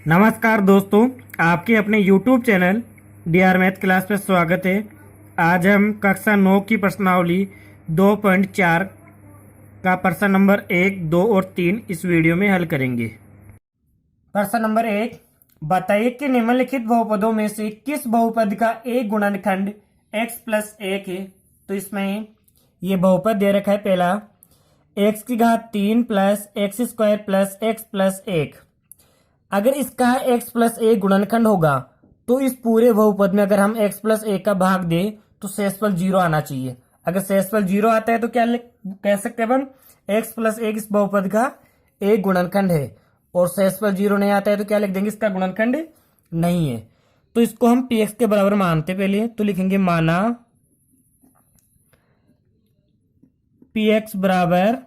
नमस्कार दोस्तों, आपके अपने YouTube channel DR math class में स्वागत है। आज हम कक्षा 9 की प्रश्नावली 2.4 का प्रश्न नंबर 1, 2 और 3 इस वीडियो में हल करेंगे। प्रश्न नंबर 1, बताइए कि निम्नलिखित बहुपदों में से किस बहुपद का एक गुणनखंड x प्लस 1 है। तो इसमें ये बहुपद दे रखा है। पहला x की घात 3 plus x square plus x plus 1। अगर इसका x प्लस 1 गुणनखंड होगा तो इस पूरे बहुपद में अगर हम x प्लस 1 का भाग दें तो शेषफल 0 आना चाहिए। अगर शेषफल 0 आता है तो क्या कह सकते हैं अपन, x प्लस 1 इस बहुपद का एक गुणनखंड है। और शेषफल 0 नहीं आता है तो क्या लिख देंगे, इसका गुणनखंड नहीं है। तो इसको हम px के बराबर मानते पहले, तो लिखेंगे माना px बराबर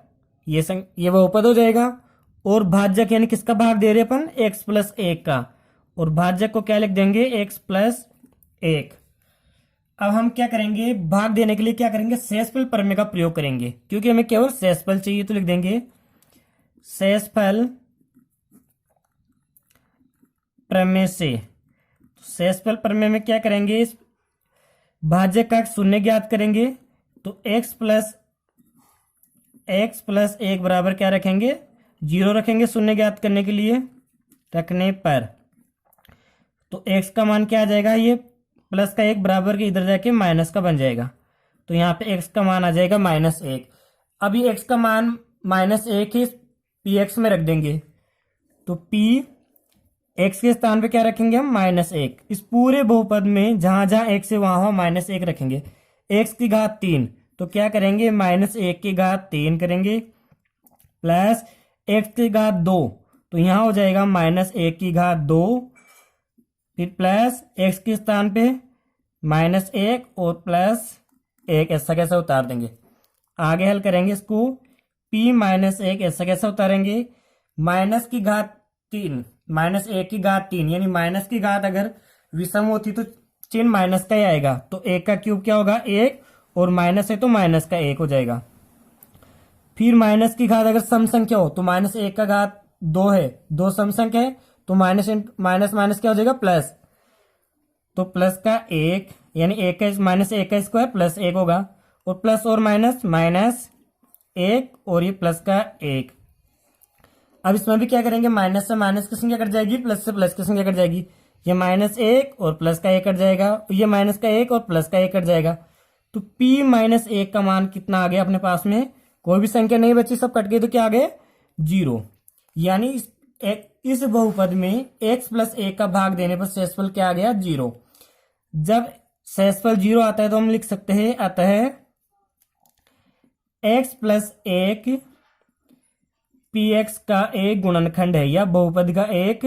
ये बहुपद हो जाएगा। और भाजक यानी किसका भाग दे रहे अपन, x प्लस 1 का। और भाजक को क्या लिख देंगे, x प्लस 1। अब हम क्या करेंगे, भाग देने के लिए क्या करेंगे, शेषफल प्रमेय का प्रयोग करेंगे, क्योंकि हमें केवल शेषफल चाहिए। तो लिख देंगे शेषफल प्रमेय से। शेषफल प्रमेय में क्या करेंगे, इस भाजक का शून्य ज्ञात करेंगे। तो x प्लस 1 बराबर क्या रखेंगे, 0 रखेंगे शून्य ज्ञात करने के लिए। रखने पर तो x का मान क्या आ जाएगा, ये प्लस का 1 बराबर के इधर जाके माइनस का बन जाएगा। तो यहाँ पे x का मान आ जाएगा -1। अब ये x का मान -1 ही px में रख देंगे। तो p x के स्थान पे क्या रखेंगे हम, -1। इस पूरे बहुपद में जहां जहां x है वहां -1 रखेंगे। x की घात 3 तो क्या करेंगे, -1 की घात 3 करेंगे प्लस x की घात 2 तो यहां हो जाएगा -1 की घात 2, फिर प्लस x के स्थान पे -1 और प्लस 1, ऐसा कैसा उतार देंगे। आगे हल करेंगे इसको, p -1 ऐसा कैसा उतारेंगे, माइनस की घात 3 -1 की घात 3 यानी माइनस की घात अगर विषम होती तो चिन्ह माइनस का ही आएगा। तो 1 का क्यूब क्या होगा, 1, और माइनस है तो माइनस का 1 हो जाएगा। फिर माइनस की घात अगर सम संख्या हो तो -1 का घात 2 है, 2 सम संख्या है तो माइनस माइनस क्या हो जाएगा, प्लस। तो प्लस का 1 यानी -1 का स्क्वायर प्लस 1 होगा। और प्लस और माइनस -1 और ये प्लस का 1। अब इसमें भी क्या करेंगे, माइनस से माइनस की संख्या कट जाएगी, प्लस से प्लस की संख्या कट जाएगी। ये -1 और प्लस का 1 कट जाएगा, ये माइनस का 1 और प्लस का 1 कट जाएगा। तो p -1 का मान कितना आ गया अपने पास में, कोई भी संख्या नहीं बची, सब कट गई तो क्या आ गए, 0। यानी इस बहुपद में x प्लस 1 का भाग देने पर शेषफल क्या आ गया, 0। जब शेषफल 0 आता है तो हम लिख सकते हैं, अतः x प्लस 1 px का एक गुणनखंड है, या बहुपद का एक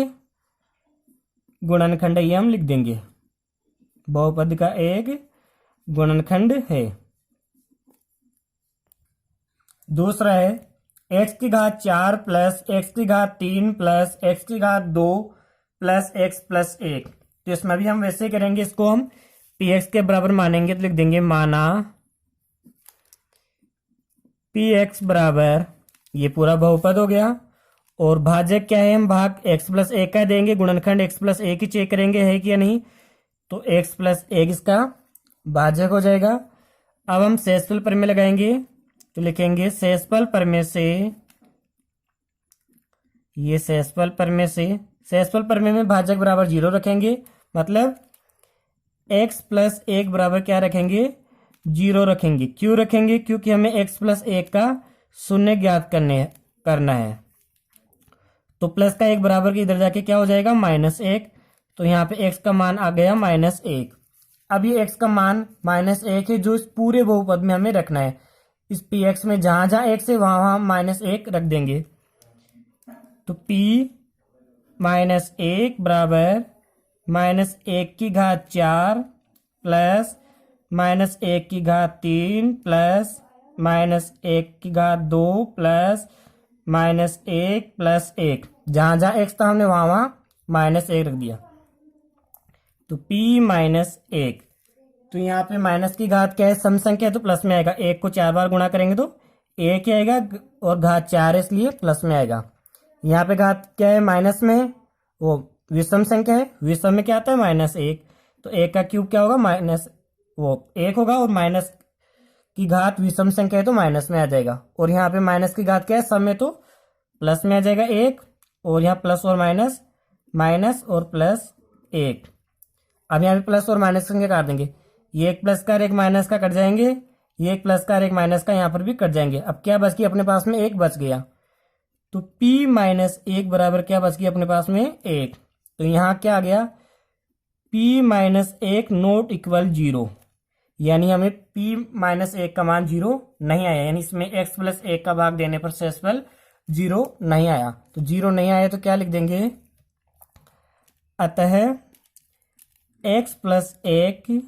गुणनखंड है, ये हम लिख देंगे, बहुपद का एक गुणनखंड है। दूसरा है x की घात 4 प्लस एक्स की घात 3 प्लस एक्स की घात 2 प्लस x प्लस 1। तो इसमें भी हम वैसे करेंगे, इसको हम px के बराबर मानेंगे। तो लिख देंगे माना px बराबर, ये पूरा बहुपद हो गया। और भाजक क्या है, हम भाग x प्लस 1 का देंगे, गुणनखंड x प्लस 1 ही चेक करेंगे है कि या नहीं। तो x प्लस 1 इसका भाजक हो जाएगा। अब हम शेषफल प्रमेय लगाएंगे। तो लिखेंगे शेषफल प्रमेय से, ये शेषफल प्रमेय में भाजक बराबर 0 रखेंगे, मतलब x प्लस 1 बराबर क्या रखेंगे, 0 रखेंगे। क्यों रखेंगे, क्योंकि हमें x प्लस 1 का शून्य ज्ञात करना है। तो प्लस का 1 बराबर के इधर जाके क्या हो जाएगा, -1। तो यहाँ पे x का मान आ गया -1। अब ये x का मान -1 है जो इस पूरे बहुपद में हमें रखना है। इस px में जहां जहां x है वहां वहां -1 रख देंगे। तो p -1 बराबर -1 की घात 4 प्लस -1 की घात 3 प्लस -1 की घात 2 प्लस -1 प्लस 1। जहां जहां x था हमने वहां वहां -1 रख दिया। तो p -1, तो यहाँ पे माइनस की घात क्या है, सम संख्या है तो प्लस में आएगा। 1 को 4 बार गुणा करेंगे तो 1 ही आएगा, और घात 4 है इसलिए प्लस में आएगा। यहाँ पे घात क्या है, माइनस में, वो विषम संख्या है, विषम में क्या आता है -1, तो 1 का क्यूब क्या होगा माइनस वो 1 होगा, और माइनस की घात विषम संख्या है तो माइनस में आ जाएगा, और यहाँ पे माइनस की घात क्या है सम में तो प्लस में आ जाएगा 1, और यहाँ प्लस और माइनस, माइनस और प्लस 1। अब यहाँ पे प्लस और माइनस संख्या काट देंगे, ये एक प्लस का और एक माइनस का कट जाएंगे, ये एक प्लस का और एक माइनस का यहाँ पर भी कट जाएंगे। अब क्या बच गया अपने पास में, एक बच गया, तो p माइनस 1 बराबर क्या बच गया अपने पास में 1। तो यहाँ क्या आ गया, p माइनस 1 नॉट इक्वल 0, यानी हमें p माइनस 1 का मान 0 नहीं आया, यानी इसमें x प्लस 1 का भाग देने पर शेषफल 0 नहीं आया। तो 0 नहीं आया तो क्या लिख देंगे, अतः x प्लस 1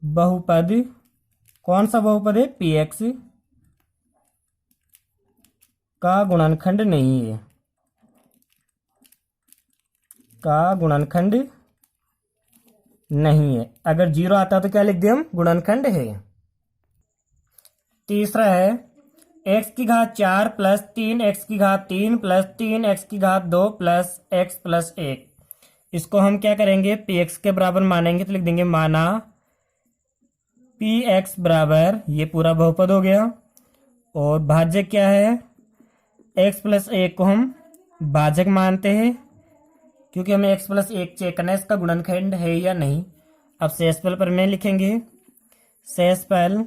बहुपद, कौन सा बहुपद है, px का गुणनखंड नहीं है, का गुणनखंड नहीं है। अगर 0 आता तो क्या लिख दिया हम, गुणनखंड है। तीसरा है x की घात 4 प्लस 3x की घात 3 प्लस 3x की घात 2 प्लस x प्लस 1। इसको हम क्या करेंगे, px के बराबर मानेंगे, तो लिख देंगे माना px बराबर, ये पूरा बहुपद हो गया, और भाज्य क्या है, x प्लस 1 को हम भाजक मानते हैं, क्योंकि हमें x प्लस 1 चेक करना है इसका गुणनखंड है या नहीं। अब शेषफल प्रमेय लिखेंगे, शेषफल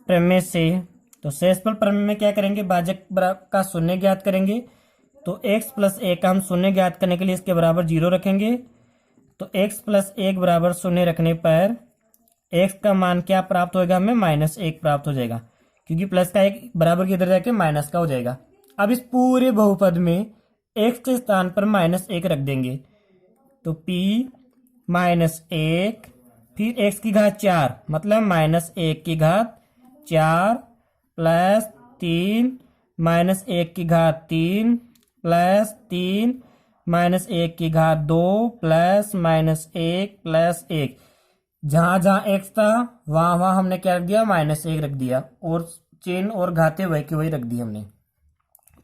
प्रमेय से, तो शेषफल प्रमेय में क्या करेंगे, भाजक का शून्य ज्ञात करेंगे, तो x प्लस 1 का हम शून्य ज्ञात करने के लिए इसके बराबर 0 रखेंगे, तो x प्लस 1 बराबर शून्य रखने पर x का मान क्या प्राप्त होगा, हमें -1 प्राप्त हो जाएगा, क्योंकि प्लस का एक बराबर की इधर जाके माइनस का हो जाएगा। अब इस पूरे बहुपद में x के स्थान पर -1 रख देंगे, तो p -1 फिर x की घात 4 मतलब -1 की घात 4 प्लस 3 -1 की घात 3 प्लस 3 -1 की घात 2 प्लस -1 प्लस 1। जहां जहां x था वहां वहां हमने क्या रख दिया, -1 रख दिया, और चिन्ह और घाते वही की वही रख दी हमने।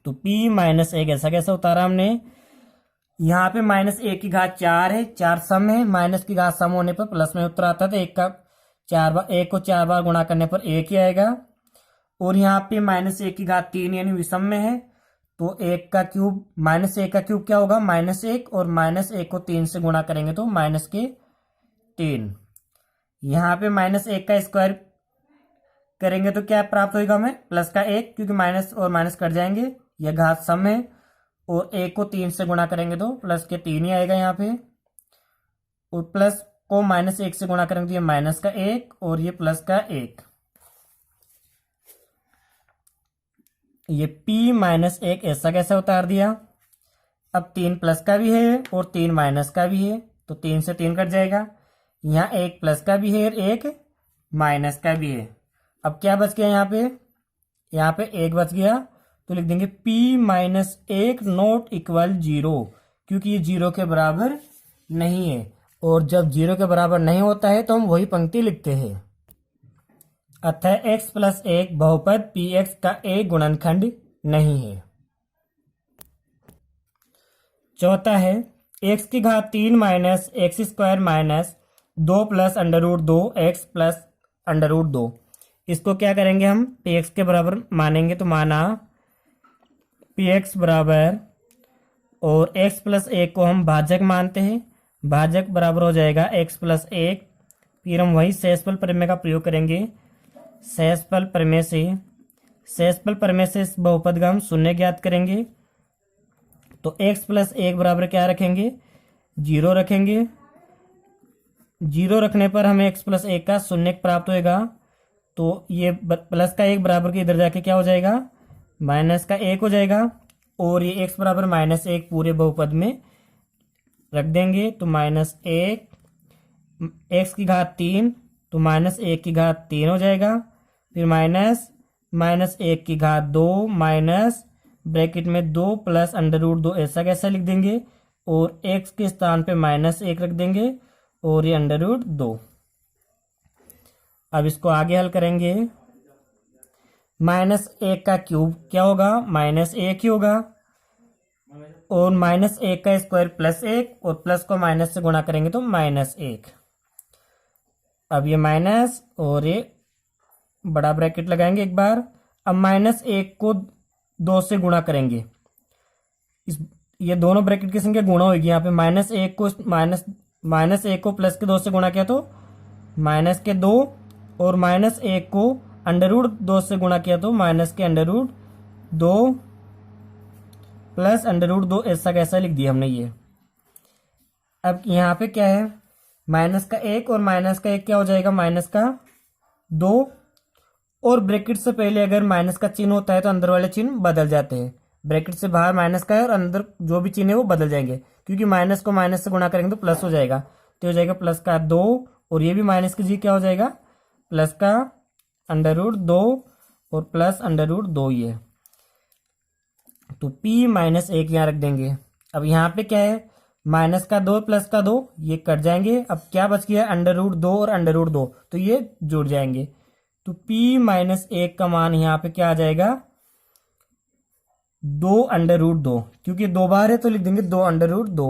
तो p -1 ऐसा कैसा उतारा हमने, यहाँ पे -1 की घात 4 है, 4 सम है, माइनस की घात सम होने पर प्लस में उत्तर आता था, 1 का 4 बार, 1 को 4 बार गुणा करने पर 1 ही आएगा, और यहाँ पे -1 की घात 3 यानी विषम में है, तो 1 का क्यूब, -1 का क्यूब क्या होगा -1, और -1 को 3 से गुणा करेंगे तो -3। यहाँ पे -1 का स्क्वायर करेंगे तो क्या प्राप्त होगा हमें, प्लस का 1, क्योंकि माइनस और माइनस कट जाएंगे, यह घात सम है, और 1 को 3 से गुणा करेंगे तो प्लस के 3 ही आएगा यहाँ पे, और प्लस को -1 से गुणा करेंगे तो ये माइनस का 1 और ये प्लस का 1। ये p -1 ऐसा कैसा उतार दिया। अब 3 प्लस का भी है और 3 माइनस का भी है, तो 3 से 3 कट जाएगा, यहाँ 1 प्लस का भी है और 1 माइनस का भी है। अब क्या बच गया यहाँ पे 1 बच गया, तो लिख देंगे p -1 नॉट इक्वल 0, क्योंकि ये 0 के बराबर नहीं है, और जब 0 के बराबर नहीं होता है तो हम वही पंक्ति लिखते हैं। अतः x प्लस 1 बहुपद px का एक गुणनखंड नहीं है। चौथा है x की घात 3 minus x square minus 2 plus √2 x plus √2। इसको क्या करेंगे हम, px के बराबर मानेंगे, तो माना px बराबर, और x प्लस 1 को हम भाजक मानते हैं, भाजक बराबर हो जाएगा x प्लस 1। फिर हम वही शेषफल प्रमेय का प्रयोग करेंगे, शेषफल प्रमेय से इस बहुपद का हम शून्य ज्ञात करेंगे, तो x प्लस 1 बराबर क्या रखेंगे, 0 रखेंगे। 0 रखने पर हमें x प्लस 1 का शून्य प्राप्त होएगा, तो ये प्लस का 1 बराबर के इधर जाके क्या हो जाएगा, माइनस का 1 हो जाएगा, और ये x बराबर -1 पूरे बहुपद में रख देंगे, तो -1 x की घात 3, तो -1 की घात 3 हो जाएगा, फिर -1 की घात 2 माइनस ब्रैकेट में 2 प्लस √2 ऐसा कैसा लिख देंगे, और x के स्थान पे -1 रख देंगे, और ये √2। अब इसको आगे हल करेंगे, -1 का क्यूब क्या होगा, -1 ही होगा, और माइनस एक का स्क्वायर प्लस एक, और प्लस को माइनस से गुणा करेंगे तो माइनस एक। अब ये माइनस और ये बड़ा ब्रैकेट लगाएंगे एक बार। अब माइनस एक को दो से गुणा करेंगे, इस ये दोनों ब्रैकेट की संख्या गुणा होगी। यहाँ पे माइनस एक को प्लस के दो से गुणा किया तो माइनस के दो, और माइनस एक को अंडर रूट दो से गुणा किया तो माइनस के अंडर रूट दो प्लस अंडर रूट दो, ऐसा कैसा लिख दिया हमने ये। अब यहाँ पे क्या है, माइनस का एक और माइनस का एक क्या हो जाएगा, माइनस का दो, और ब्रैकेट से पहले अगर माइनस का चिन्ह होता है तो अंदर वाले चिन्ह बदल जाते हैं। ब्रैकेट से बाहर माइनस का है और अंदर जो भी चिन्ह है वो बदल जाएंगे, क्योंकि माइनस को माइनस से गुणा करेंगे तो प्लस हो जाएगा। तो हो जाएगा प्लस का दो, और ये भी माइनस की जी क्या हो जाएगा, प्लस का अंडर रूट दो और प्लस अंडर रूट दो। ये तो p माइनस एक यहाँ रख देंगे। अब यहाँ पे क्या है, माइनस का दो प्लस का दो ये कट जाएंगे। अब क्या बच गया, अंडर रूट दो और अंडर रूट दो, तो ये जुड़ जाएंगे। तो p माइनस एक का मान यहाँ पे क्या आ जाएगा, दो अंडर रूट दो, क्योंकि दो बार है तो लिख देंगे दो अंडर रूट दो।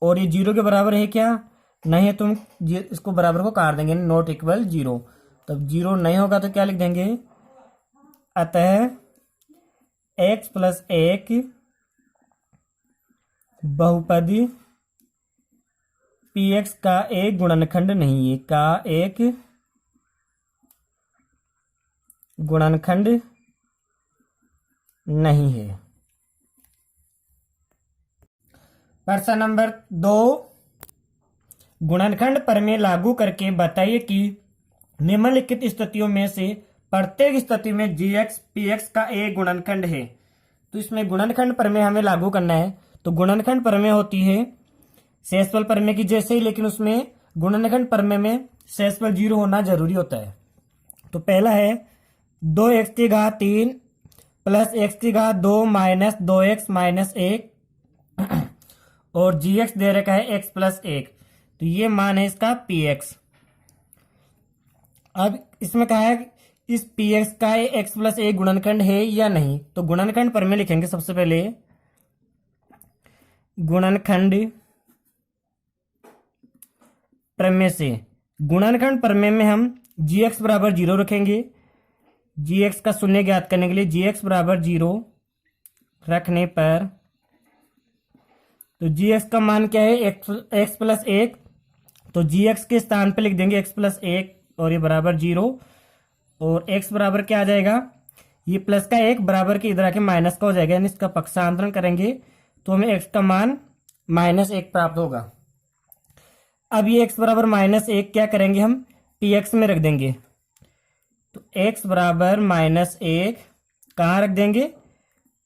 और ये जीरो के बराबर है क्या, नहीं है, तुम इसको बराबर को काट देंगे, नॉट इक्वल जीरो। तब जीरो नहीं होगा तो क्या लिख देंगे, अतः x प्लस एक बहुपदी px का एक गुणनखंड नहीं है, का एक गुणनखंड नहीं है। प्रश्न नंबर 2, गुणनखंड प्रमेय लागू करके बताइए कि निम्नलिखित स्थितियों में से प्रत्येक स्थिति में gx px का एक गुणनखंड है। तो इसमें गुणनखंड प्रमेय हमें लागू करना है। तो गुणनखंड प्रमेय होती है शेषफल प्रमेय की जैसे ही, लेकिन उसमें गुणनखंड प्रमेय में शेषफल जीरो होना जरूरी होता है। तो पहला है 2x की घात 3 प्लस x की घात 2 माइनस 2x माइनस 1 और gx दे रखा है x प्लस 1। तो ये मान है इसका px। अब इसमें कहा है इस px का x प्लस 1 गुणनखंड है या नहीं। तो गुणनखंड प्रमेय लिखेंगे सबसे पहले, गुणनखंड प्रमेय से, गुणनखंड प्रमेय में हम gx बराबर जीरो रखेंगे। gx का शून्य ज्ञात करने के लिए gx बराबर जीरो रखने पर, तो gx का मान क्या है, x प्लस एक, तो gx के स्थान पे लिख देंगे x प्लस एक और ये बराबर जीरो। और x बराबर क्या आ जाएगा, ये प्लस का एक बराबर के इधर आके माइनस का हो जाएगा, यानी इसका पक्षांतरण करेंगे तो हमें x का मान माइनस एक प्राप्त होगा। अब ये x बराबर माइनस एक क्या करेंगे, हम px में रख देंगे। तो x बराबर माइनस एक कहाँ रख देंगे,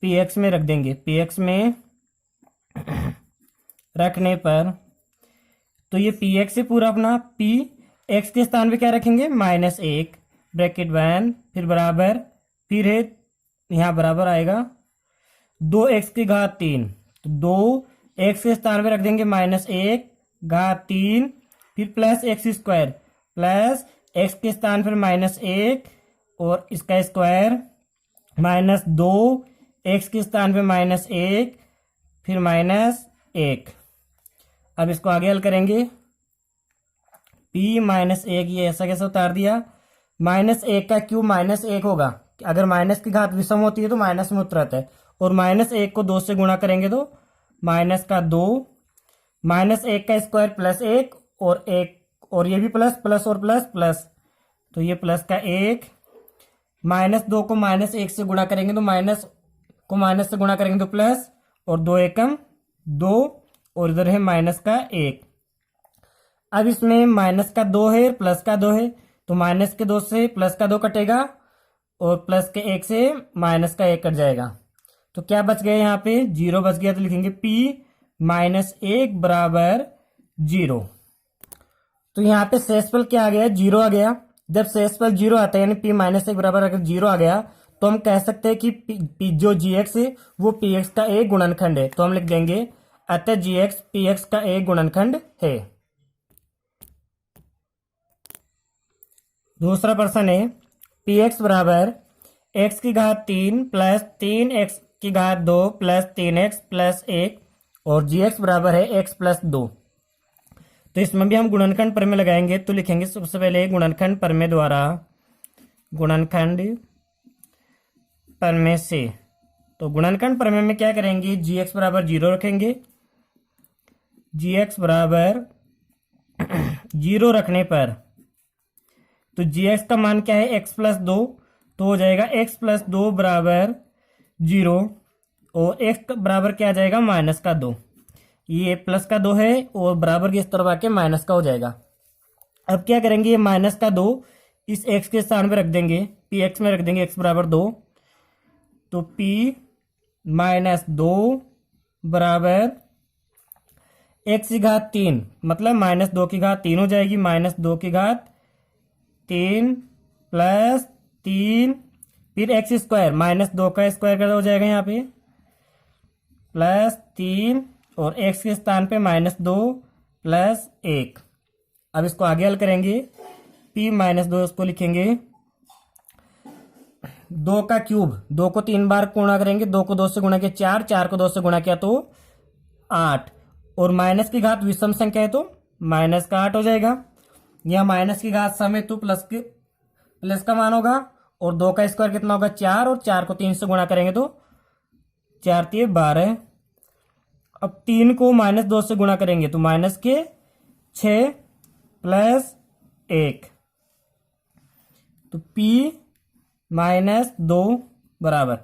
px में रख देंगे। px में रखने पर तो ये px से पूरा अपना p x के स्थान पे क्या रखेंगे, माइनस एक, ब्रैकेट वन, फिर बराबर, फिर है यहाँ बराबर आएगा 2x की घात 3, तो 2x के स्थान पे रख देंगे माइनस एक घात 3, फिर plus x square, plus x के स्थान पर माइनस एक और इसका स्क्वायर माइनस 2x के स्थान पे माइनस एक, फिर माइनस एक। अब इसको आगे हल करेंगे, p माइनस एक, ये ऐसा कैसे उतार दिया, माइनस एक का क्यूब माइनस एक होगा, अगर माइनस की घात विषम होती है तो माइनस में उतरता है, और माइनस एक को दो से गुणा करेंगे तो माइनस का दो, माइनस एक का स्क्वायर प्लस एक और एक, और ये भी प्लस प्लस और प्लस प्लस, तो ये प्लस का एक, माइनस दो को माइनस एक से गुणा करेंगे तो माइनस को माइनस से गुणा करेंगे तो प्लस, और दो एकम दो, और इधर है माइनस का एक। अब इसमें माइनस का दो है प्लस का दो है, तो माइनस के दो से प्लस का दो कटेगा और प्लस के एक से माइनस का एक कट जाएगा। तो क्या बच गया, यहाँ पे जीरो बच गया, तो लिखेंगे p माइनस एक बराबर जीरो। तो यहाँ पे शेषफल क्या आ गया, जीरो आ गया। जब शेषफल जीरो आता है यानी p माइनस एक बराबर अगर जीरो आ गया तो हम कह सकते हैं कि p जो gx है वो px का एक गुणनखंड है। तो हम लिख देंगे अतः gx px का एक गुणनखंड है। दूसरा प्रश्न है px बराबर x की घात 3 प्लस 3x की घात 2 प्लस 3x प्लस 1 और जी एक्स बराबर है x प्लस 2। तो इसमें भी हम गुणनखंड प्रमेय लगाएंगे। तो लिखेंगे सबसे पहले गुणनखंड प्रमेय द्वारा, गुणनखंड प्रमेय से। तो गुणनखंड प्रमेय में क्या करेंगे, जी एक्स बराबर 0 रखेंगे। जी एक्स बराबर 0 रखने पर तो जी एक्स का मान क्या है, x प्लस 2, तो हो जाएगा x प्लस 2 बराबर 0 और x बराबर क्या आ जाएगा, माइनस का 2। ये प्लस का 2 है और बराबर की इस तरफ आके माइनस का हो जाएगा। अब क्या करेंगे, ये माइनस का 2 इस x के स्थान पे रख देंगे, पी एक्स में रख देंगे, x बराबर 2। तो p माइनस 2 बराबर x की घात 3, मतलब माइनस 2 की घात 3 हो जाएगी, माइनस 2 की घात 3 प्लस 3 फिर एक्स स्क्वायर, माइनस 2 का स्क्वायर कर हो जाएगा यहाँ पे, प्लस 3 और एक्स के स्थान पे माइनस 2 प्लस 1। अब इसको आगे हल करेंगे, p माइनस 2 उसको लिखेंगे 2 का क्यूब, 2 को 3 बार गुणा करेंगे, 2 को 2 से गुणा किया 4, 4 को 2 से गुणा किया तो 8 और माइनस की घात विषम संख्या है तो माइनस का 8 हो जाएगा। यह माइनस की घात सम है तो प्लस का मान होगा और 2 का स्क्वायर कितना होगा, 4 और 4 को 3 से गुणा करेंगे तो 4 3 12। अब 3 को माइनस 2 से गुणा करेंगे तो माइनस के 6 प्लस 1, तो p माइनस 2 बराबर,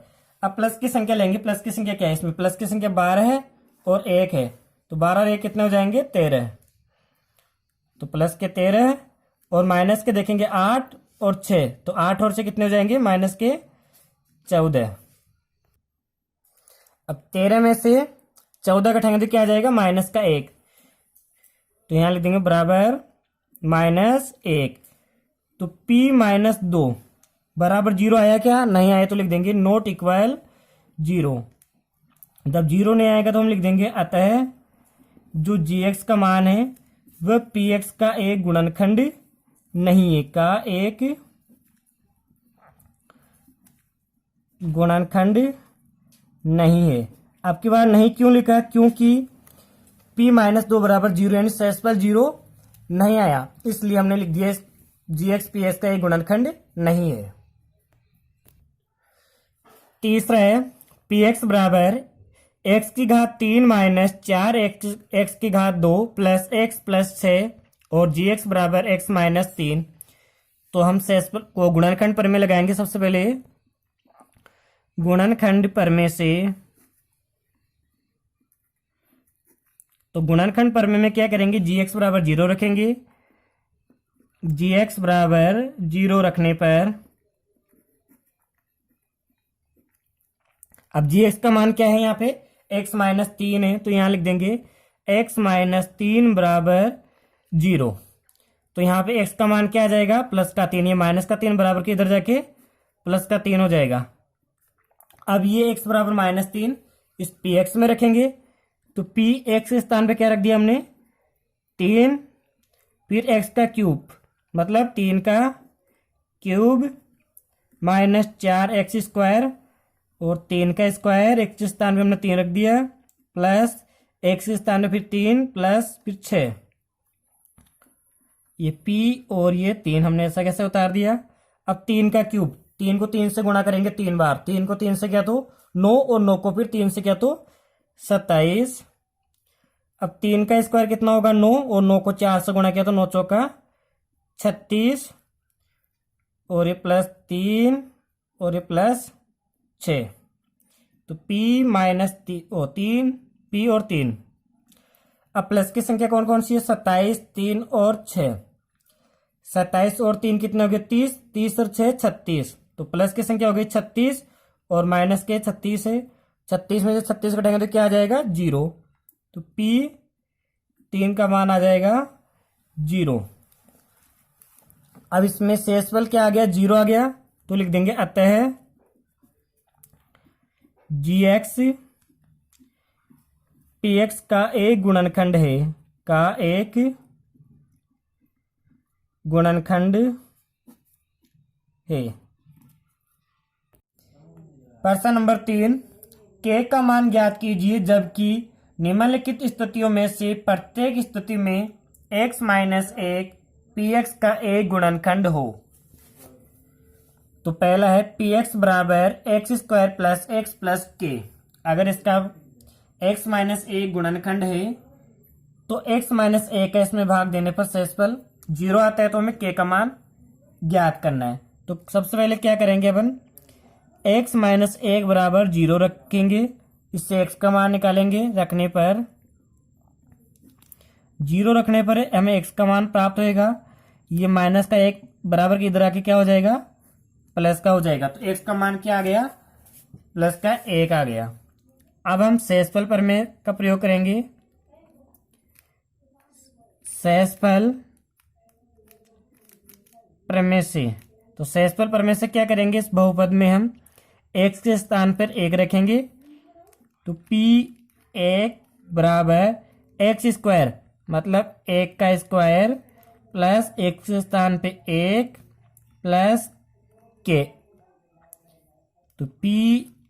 अब प्लस की संख्या लेंगे, प्लस की संख्या क्या है, इसमें प्लस की संख्या 12 है और 1 है, तो 12 और 1 कितने हो जाएंगे, 13। तो प्लस के 13 और माइनस के देखेंगे 8 और 6, तो 8 और 6 कितने हो जाएंगे, माइनस के 14। अब 13 में से 14 घटाएंगे तो क्या आ जाएगा, माइनस का 1, तो यहां लिख देंगे बराबर माइनस 1। तो p माइनस 2 बराबर 0 आया क्या, नहीं आया, तो लिख देंगे नॉट इक्वल 0। जब 0 नहीं आएगा तो हम लिख देंगे अतः जो gx का मान है वह px का एक गुणनखंड नहीं है, का एक गुणनखंड नहीं है। अब की बार नहीं क्यों लिखा, क्योंकि p माइनस 2 बराबर 0 यानी शेष पर 0 नहीं आया, इसलिए हमने लिख दिया gx px का एक गुणनखंड नहीं है। तीसरा है px बराबर x की घात 3 माइनस 4 x की घात 2 प्लस x प्लस 6 और gx बराबर x माइनस 3। तो हम शेष को गुणनखंड प्रमेय लगाएंगे। सबसे पहले गुणनखंड प्रमेय से, तो गुणनखंड प्रमेय में क्या करेंगे, gx बराबर 0 रखेंगे। gx बराबर 0 रखने पर अब gx का मान क्या है, यहाँ पे x माइनस 3 है, तो यहां लिख देंगे x माइनस 3 बराबर 0। तो यहाँ पे x का मान क्या आ जाएगा, प्लस का 3, ये माइनस का 3 बराबर के इधर जाके प्लस का 3 हो जाएगा। अब ये x बराबर माइनस 3 इस px में रखेंगे, तो px के स्थान पे क्या रख दिया हमने, 3 फिर x का क्यूब, मतलब 3 का क्यूब माइनस 4x स्क्वायर और 3 का स्क्वायर, x के स्थान पे हमने 3 रख दिया, प्लस x के स्थान पे फिर 3 प्लस फिर 6, ये p और ये 3 हमने ऐसा कैसे उतार दिया। अब 3 का क्यूब, 3 को 3 से गुणा करेंगे 3 बार, 3 को 3 से क्या तो 9 और 9 को फिर 3 से क्या तो 27। अब 3 का स्क्वायर कितना होगा, 9 और 9 को 4 से गुणा किया तो 9 चौका 36 और ये प्लस 3 और ये प्लस 6, तो p माइनस 3 p और 3। अब प्लस की संख्या कौन कौन सी है, 27 3 और 6, 27 और 3 कितने हो गए, 30, 30 और 6 36, तो प्लस की संख्या हो गई 36 और माइनस के 36 है, 36 में से 36 घटाएंगे तो क्या आ जाएगा 0, तो p 3 का मान आ जाएगा 0। अब इसमें शेषफल क्या आ गया, 0 आ गया, तो लिख देंगे अतः gx px का एक गुणनखंड है, का एक गुणनखंड है। प्रश्न नंबर 3, के का मान ज्ञात कीजिए जबकि निम्नलिखित स्थितियों में से प्रत्येक स्थिति में x माइनस एक पी एक्स का एक गुणनखंड हो। तो पहला है पी एक्स बराबर x square plus x plus के। अगर इसका x माइनस एक गुणनखंड है तो x माइनस एक का इसमें भाग देने पर शेषफल 0 आता है, तो हमें k का मान ज्ञात करना है। तो सबसे पहले क्या करेंगे अपन, x माइनस एक बराबर 0 रखेंगे, इससे x का मान निकालेंगे। रखने पर 0 रखने पर हमें x का मान प्राप्त होएगा। ये माइनस का एक बराबर की इधर आके क्या हो जाएगा, प्लस का हो जाएगा। तो x का मान क्या आ गया, प्लस का 1 आ गया। अब हम शेषफल प्रमेय का प्रयोग करेंगे। शेषफल प्रमेय से, तो शेषफल प्रमेय से क्या करेंगे, इस बहुपद में हम x के स्थान पर 1 रखेंगे। तो p एक बराबर एक्स स्क्वायर मतलब 1 का स्क्वायर प्लस x के स्थान पे 1 प्लस k। तो p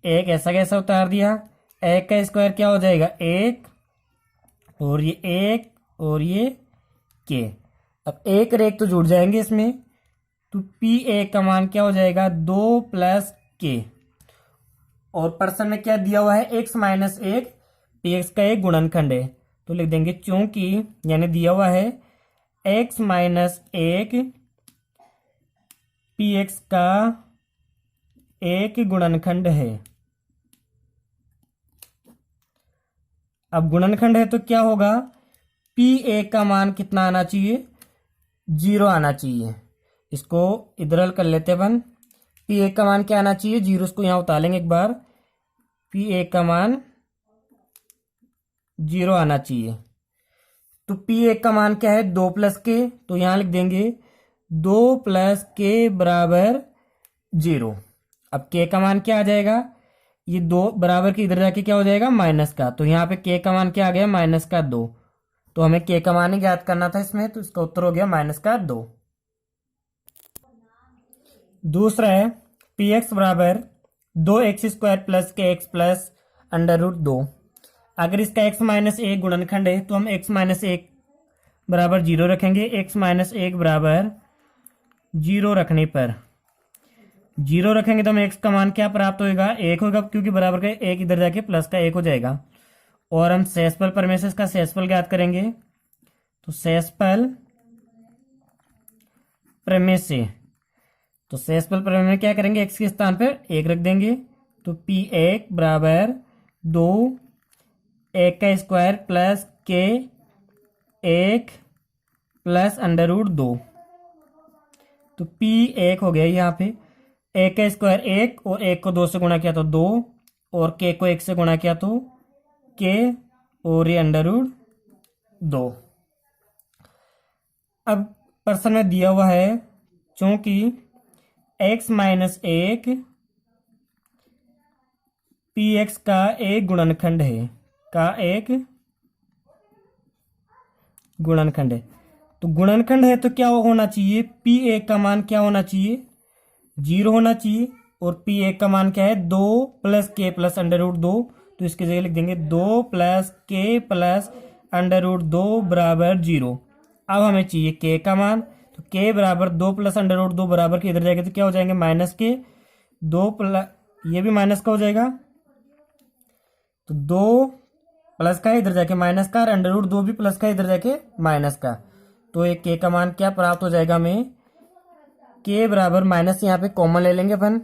एक ऐसा कैसा उतार दिया, 1 का स्क्वायर क्या हो जाएगा 1 और ये 1 और ये k। अब 1 और 1 तो जुड़ जाएंगे इसमें, तो p एक का मान क्या हो जाएगा 2 प्लस k। और प्रश्न में क्या दिया हुआ है, x माइनस एक पी एक्स का एक गुणनखंड है। तो लिख देंगे चूंकि यानी दिया हुआ है x माइनस एक पी एक्स का एक गुणनखंड है। अब गुणनखंड है तो क्या होगा, p एक का मान कितना आना चाहिए, 0 आना चाहिए। इसको इधर हल कर लेते हैं अपन। p एक का मान क्या आना चाहिए, 0। इसको यहाँ उतारेंगे एक बार, p एक का मान 0 आना चाहिए। तो p एक का मान क्या है 2 प्लस के, तो यहाँ लिख देंगे 2 प्लस के बराबर 0। अब k का मान क्या आ जाएगा, ये 2 बराबर के इधर जाके क्या हो जाएगा माइनस का। तो यहाँ पे k का मान क्या आ गया माइनस का 2। तो हमें k का मान ही ज्ञात करना था इसमें, तो इसका उत्तर हो गया माइनस का 2। दूसरा है पी एक्स बराबर 2x स्क्वायर प्लस के एक्स प्लस अंडर रूट 2। अगर इसका x माइनस एक गुणनखंड है तो हम x माइनस एक बराबर 0 रखेंगे। x माइनस एक बराबर 0 रखने पर 0 रखेंगे तो हमें x का मान क्या प्राप्त होगा, 1 होगा, क्योंकि बराबर का 1 इधर जाके प्लस का 1 हो जाएगा। और हम शेषफल प्रमेय से इसका शेषफल ज्ञात करेंगे। तो शेषफल प्रमेय से, तो शेषफल प्रमेय में क्या करेंगे, x के स्थान पर 1 रख देंगे। तो p एक बराबर 2 1 का square plus k 1 plus under root 2। तो p 1 हो गया यहाँ पे, 1 का स्क्वायर 1 और 1 को 2 से गुणा किया तो 2 और k को 1 से गुणा किया तो k और ये अंडर रूट 2। अब प्रश्न में दिया हुआ है चूंकि x माइनस एक पी एक्स का एक गुणनखंड है, तो गुणनखंड है तो क्या होना चाहिए, p एक का मान क्या होना चाहिए 0 होना चाहिए। और p एक का मान क्या है 2 प्लस के प्लस अंडर रूट 2। तो इसकी जगह लिख देंगे 2 प्लस के प्लस अंडर रूट 2 बराबर 0। अब हमें चाहिए k का मान, तो k बराबर 2 प्लस अंडर रूट 2 बराबर के इधर जाएगा तो क्या हो जाएंगे माइनस के 2 प्लस ये भी माइनस का हो जाएगा, तो 2 प्लस का इधर जाके माइनस का और अंडर रूट 2 भी प्लस का इधर जाके माइनस का। तो एक k का मान क्या प्राप्त हो जाएगा हमें, k बराबर माइनस यहाँ पे कॉमन ले लेंगे अपन,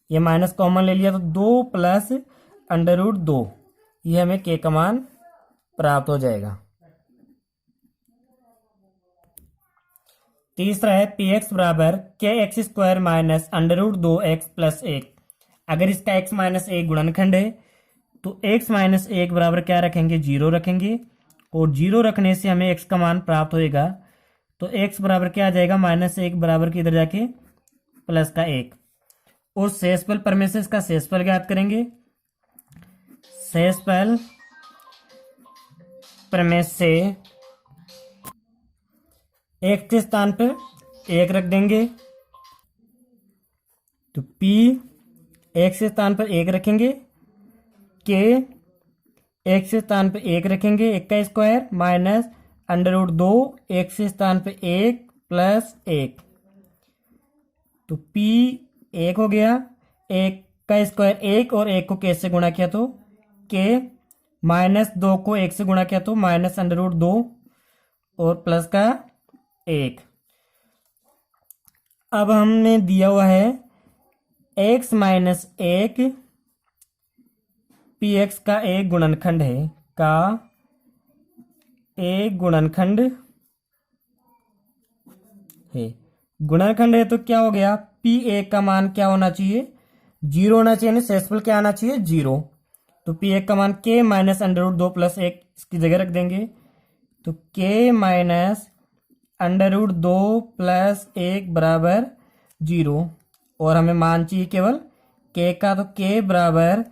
ये माइनस कॉमन ले लिया तो 2 प्लस अंडर रूट 2, ये हमें k का मान प्राप्त हो जाएगा। तीसरा है पी एक्स बराबर k x square minus under root 2x plus 1। अगर इसका x माइनस एक गुणनखंड है तो x माइनस एक बराबर क्या रखेंगे 0 रखेंगे, और 0 रखने से हमें x का मान प्राप्त होएगा। तो x बराबर क्या आ जाएगा माइनस एक बराबर के इधर जाके प्लस का 1। और शेषफल प्रमेय से इसका शेषफल ज्ञात करेंगे। शेषफल प्रमेय से x के स्थान पर 1 रख देंगे, तो p x के स्थान पर 1 रखेंगे के एक्स के स्थान पे 1 रखेंगे, 1 का स्क्वायर माइनस √2 एक्स के स्थान पे 1 प्लस 1, तो P 1 हो गया, 1 का स्क्वायर 1 और 1 को के से गुणा किया तो के, माइनस 2 को 1 से गुणा किया तो माइनस √2 और प्लस का 1। अब हमने दिया हुआ है x माइनस 1 पी एक्स का एक गुणनखंड है, का एक गुणनखंड है। गुणनखंड है तो क्या हो गया, P1 का मान क्या होना चाहिए, 0 होना चाहिए, शेषफल क्या आना चाहिए, 0। तो P1 का मान k माइनस √2 प्लस 1 इसकी जगह रख देंगे, तो k माइनस √2 प्लस 1 बराबर 0। और हमें मान चाहिए केवल k का, तो k बराबर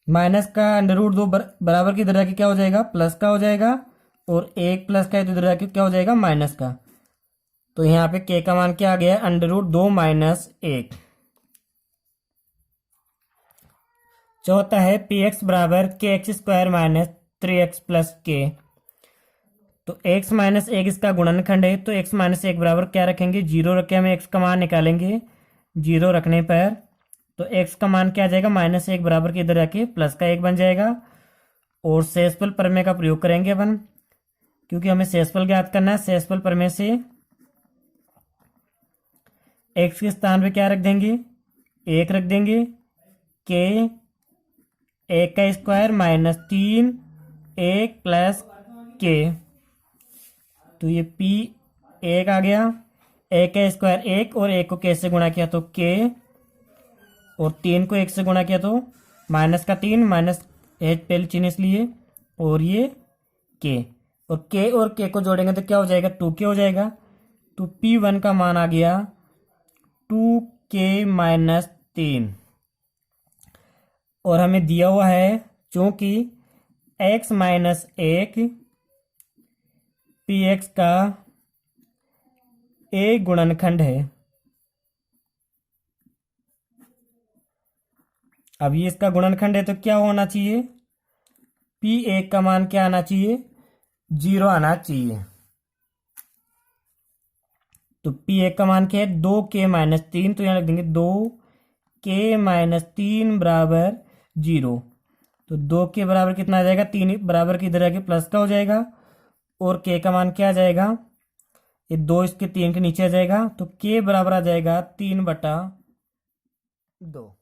माइनस का √2 बराबर की इधर जाके क्या हो जाएगा, प्लस का हो जाएगा, और 1 प्लस का इधर जाके क्या हो जाएगा, माइनस का। तो यहाँ पे k का मान क्या आ गया, √2 माइनस 1। चौथा है px बराबर kx² minus 3x plus k। तो x माइनस 1 इसका गुणनखंड है, तो x माइनस 1 बराबर क्या रखेंगे, 0 रखे, हमें x का मान निकालेंगे। 0 रखने पर तो x का मान क्या आ जाएगा, -1 बराबर के इधर जाके प्लस का 1 बन जाएगा। और शेषफल प्रमेय का प्रयोग करेंगे अपन, क्योंकि हमें शेषफल ज्ञात करना है। शेषफल प्रमेय से x के स्थान पे क्या रख देंगे, 1 रख देंगे, k 1 का स्क्वायर माइनस 3 1 प्लस k, तो ये P 1 आ गया, 1 का स्क्वायर 1 और 1 को k से गुणा किया तो k, और 3 को 1 से गुणा किया तो माइनस का 3, माइनस एच पहले चिन्ह इसलिए, और ये k, और k को जोड़ेंगे तो क्या हो जाएगा, 2k हो जाएगा। तो P1 का मान आ गया 2k माइनस 3। और हमें दिया हुआ है चूंकि x माइनस 1 px का एक गुणनखंड है। अब ये इसका गुणनखंड है तो क्या होना चाहिए, P1 का मान क्या आना चाहिए, 0 आना चाहिए। तो P1 का मान क्या है, 2k माइनस 3, तो यहाँ रख देंगे 2k माइनस 3 बराबर 0। तो 2k बराबर कितना आ जाएगा, 3 बराबर की इधर आके प्लस का हो जाएगा, और k का मान क्या आ जाएगा, ये 2 इसके 3 के नीचे आ जाएगा, तो k बराबर आ जाएगा 3/2।